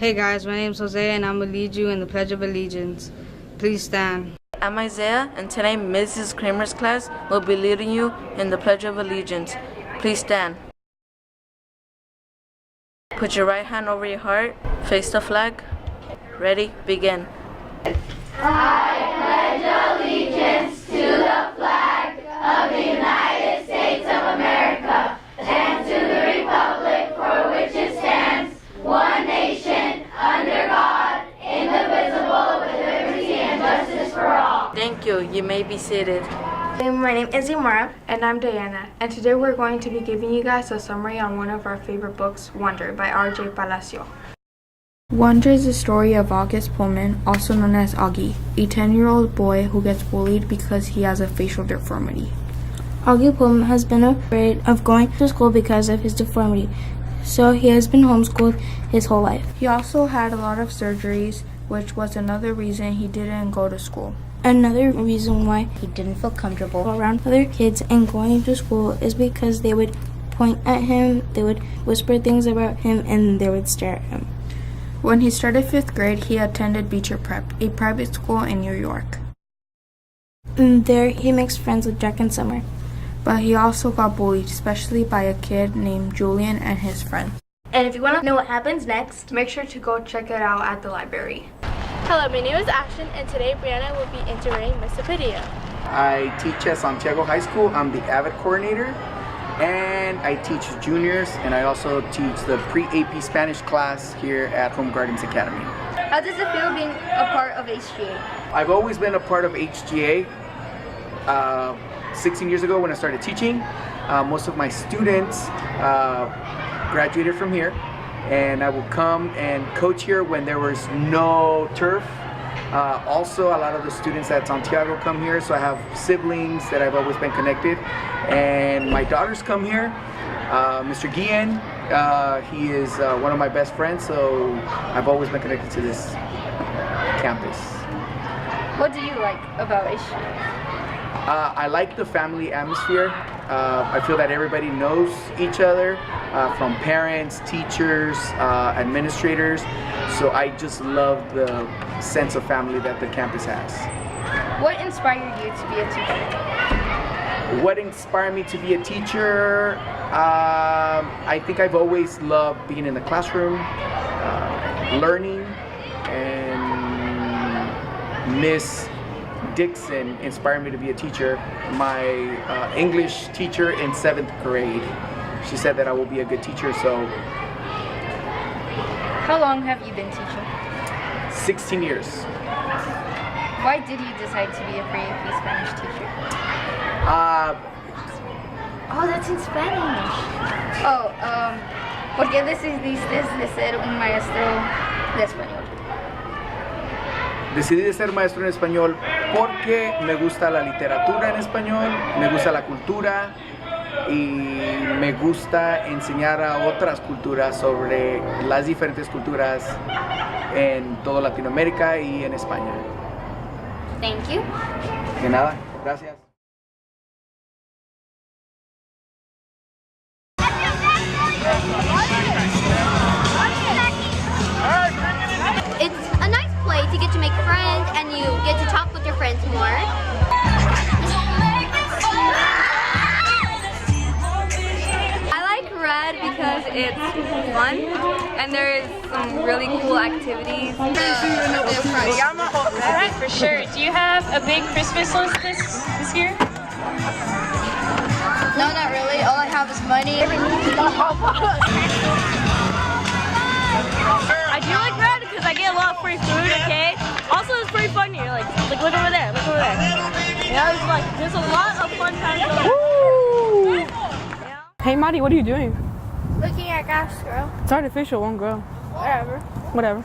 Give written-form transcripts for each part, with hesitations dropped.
Hey guys, my name is Jose and I'm going to lead you in the Pledge of Allegiance. Please stand. I'm Isaiah, and today Mrs. Kramer's class will be leading you in the Pledge of Allegiance. Please stand. Put your right hand over your heart, face the flag. Ready, begin. I pledge allegiance to the flag of the United States of America and to the republic for which it stands, one nation, under God, indivisible, with liberty and justice for all. Thank you. You may be seated. My name is Imara. And I'm Diana. And today we're going to be giving you guys a summary on one of our favorite books, Wonder, by R.J. Palacio. Wonder is the story of August Pullman, also known as Augie, a 10-year-old boy who gets bullied because he has a facial deformity. Augie Pullman has been afraid of going to school because of his deformity, so he has been homeschooled his whole life. He also had a lot of surgeries, which was another reason he didn't go to school. Another reason why he didn't feel comfortable around other kids and going to school is because they would point at him, they would whisper things about him, and they would stare at him. When he started 5th grade, he attended Beecher Prep, a private school in New York. And there he makes friends with Jack and Summer. But he also got bullied, especially by a kid named Julian and his friends. And if you want to know what happens next, Make sure to go check it out at the library. Hello, my name is Ashton, and today Brianna will be interviewing Mr. Padilla. I teach at Santiago High School. I'm the AVID coordinator, and I teach juniors, and I also teach the pre-AP Spanish class here at Home Gardens Academy. How does it feel being a part of HGA? I've always been a part of HGA. 16 years ago when I started teaching, most of my students graduated from here, and I will come and coach here when there was no turf. Also, a lot of the students at Santiago come here, so I have siblings that I've always been connected. And my daughters come here. Mr. Guillen, he is one of my best friends, so I've always been connected to this campus. What do you like about HGA? I like the family atmosphere. I feel that everybody knows each other, from parents, teachers, administrators. So I just love the sense of family that the campus has. What inspired you to be a teacher? What inspired me to be a teacher? I think I've always loved being in the classroom, learning, and Miss Dixon inspired me to be a teacher. My English teacher in 7th grade, she said that I will be a good teacher, so. How long have you been teaching? 16 years. Why did you decide to be a pre-AP Spanish teacher? oh, that's in Spanish. ¿Por qué decidiste de ser un maestro de español? Decidí de ser maestro en español porque me gusta la literatura en español, me gusta la cultura y me gusta enseñar a otras culturas sobre las diferentes culturas en toda Latinoamérica y en España. Thank you. De nada, gracias. It's a nice place. You get to make friends and you get to talk with your friends more. I like Red because it's fun and there's some really cool activities. Alright, for sure. Do you have a big Christmas list this year? No, not really. All I have is money. I do like Red because I get a lot of free food, okay? Also, it's pretty fun here. Like look over there, look over there. Yeah, it's like, there's a lot of fun times going on. Yeah. Hey Maddie, what are you doing? Looking at grass grow. It's artificial, it won't grow. Whatever.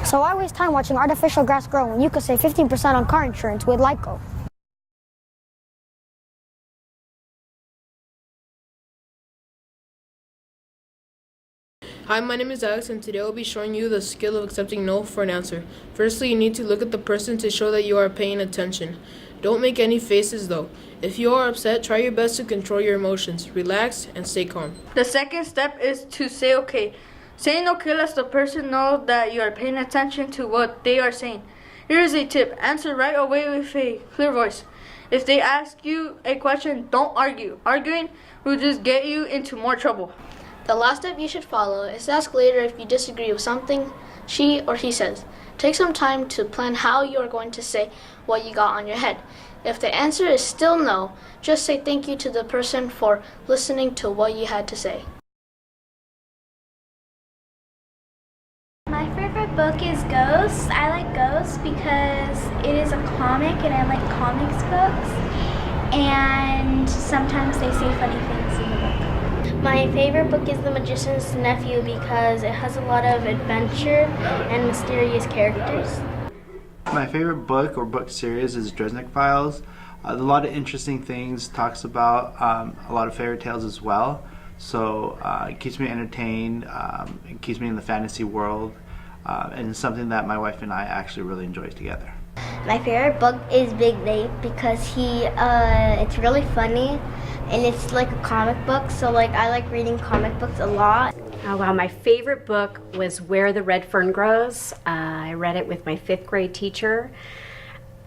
So why waste time watching artificial grass grow when you could save 15% on car insurance with Lyco? Hi, my name is Alex, and today I'll be showing you the skill of accepting no for an answer. Firstly, you need to look at the person to show that you are paying attention. Don't make any faces though. If you are upset, try your best to control your emotions. Relax and stay calm. The second step is to say okay. Saying okay lets the person know that you are paying attention to what they are saying. Here is a tip. Answer right away with a clear voice. If they ask you a question, don't argue. Arguing will just get you into more trouble. The last step you should follow is to ask later if you disagree with something she or he says. Take some time to plan how you are going to say what you got on your head. If the answer is still no, just say thank you to the person for listening to what you had to say. My favorite book is Ghosts. I like Ghosts because it is a comic and I like comics books. And sometimes they say funny things in the book. My favorite book is The Magician's Nephew because it has a lot of adventure and mysterious characters. My favorite book or book series is Dresnick Files. A lot of interesting things, talks about a lot of fairy tales as well. So it keeps me entertained, it keeps me in the fantasy world, and it's something that my wife and I actually really enjoy together. My favorite book is Big Nate because it's really funny and it's like a comic book, so I like reading comic books a lot. Oh, wow, my favorite book was Where the Red Fern Grows. I read it with my 5th grade teacher.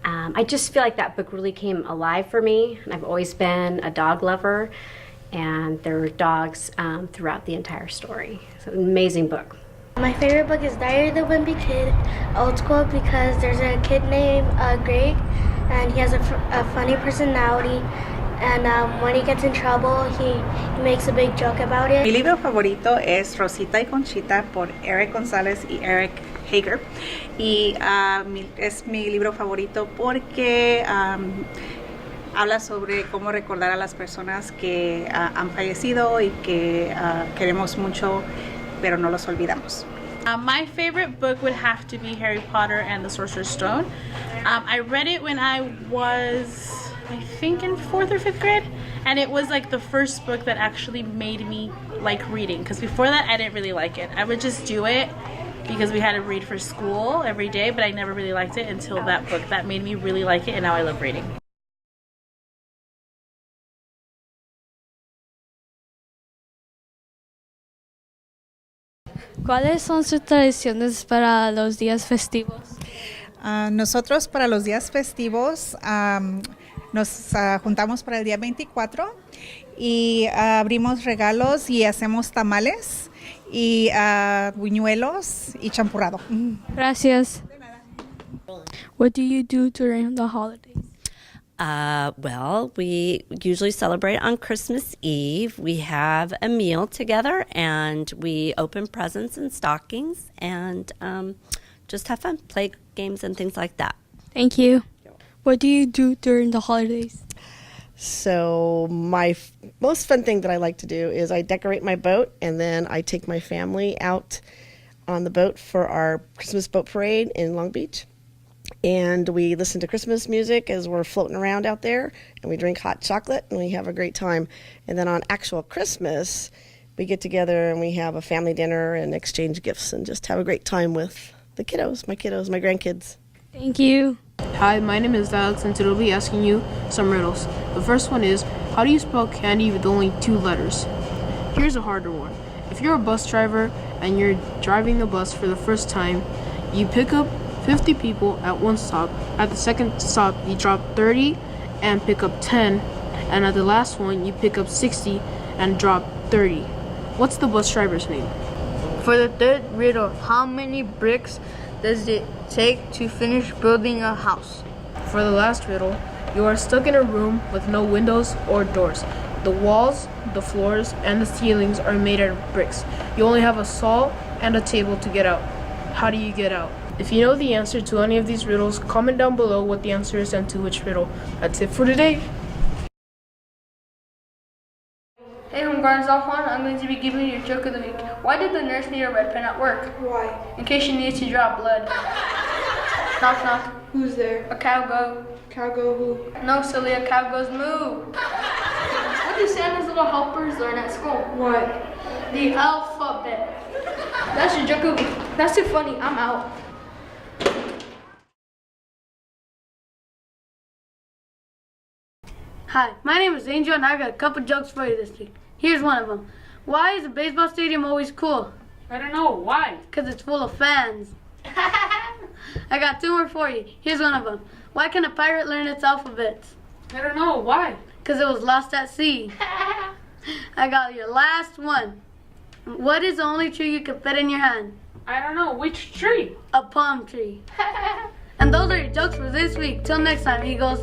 I just feel like that book really came alive for me. I've always been a dog lover, and there were dogs throughout the entire story. It's an amazing book. My favorite book is Diary of the Wimpy Kid, old school, because there's a kid named Greg, and he has a funny personality. And when he gets in trouble, he makes a big joke about it. Mi libro favorito es Rosita y Conchita por Eric González y Eric Hager. Y es mi libro favorito porque habla sobre cómo recordar a las personas que han fallecido y que queremos mucho, pero no los olvidamos. My favorite book would have to be Harry Potter and the Sorcerer's Stone. I read it when I was, I think, in 4th or 5th grade, and it was like the first book that actually made me like reading, because before that I didn't really like it. I would just do it because we had to read for school every day, but I never really liked it until that book that made me really like it, and now I love reading. ¿Cuáles son sus tradiciones para los días festivos? Nosotros para los días festivos nos juntamos para el día 24 y abrimos regalos y hacemos tamales y buñuelos y champurrado. Gracias. What do you do during the holidays? Well, we usually celebrate on Christmas Eve. We have a meal together and we open presents and stockings and just have fun, play games and things like that. Thank you. What do you do during the holidays? So my most fun thing that I like to do is I decorate my boat and then I take my family out on the boat for our Christmas boat parade in Long Beach. And we listen to Christmas music as we're floating around out there, and we drink hot chocolate, and we have a great time. And then on actual Christmas, we get together and we have a family dinner and exchange gifts and just have a great time with the kiddos, my grandkids. Thank you. Hi, my name is Alex, and today we'll be asking you some riddles. The first one is, how do you spell candy with only 2 letters? Here's a harder one. If you're a bus driver and you're driving the bus for the first time, you pick up 50 people at one stop. At the second stop, you drop 30 and pick up 10. And at the last one, you pick up 60 and drop 30. What's the bus driver's name? For the third riddle, how many bricks does it take to finish building a house? For the last riddle, you are stuck in a room with no windows or doors. The walls, the floors, and the ceilings are made out of bricks. You only have a saw and a table to get out. How do you get out? If you know the answer to any of these riddles, comment down below what the answer is and to which riddle. That's it for today. Hey home guys, Alphon. I'm going to be giving you your joke of the week. Why did the nurse need a red pen at work? Why? In case she needs to draw blood. Knock knock. Who's there? A cow go. Cow go who? No, silly, a cow goes moo. What do Santa's little helpers learn at school? What? The alphabet. That's your joke of the week. That's too funny. I'm out. Hi, my name is Angel and I got a couple jokes for you this week. Here's one of them. Why is a baseball stadium always cool? I don't know. Why? Because it's full of fans. I got 2 more for you. Here's one of them. Why can a pirate learn its alphabets? I don't know. Why? Because it was lost at sea. I got your last one. What is the only tree you can fit in your hand? I don't know. Which tree? A palm tree. And those are your jokes for this week. Till next time, Eagles.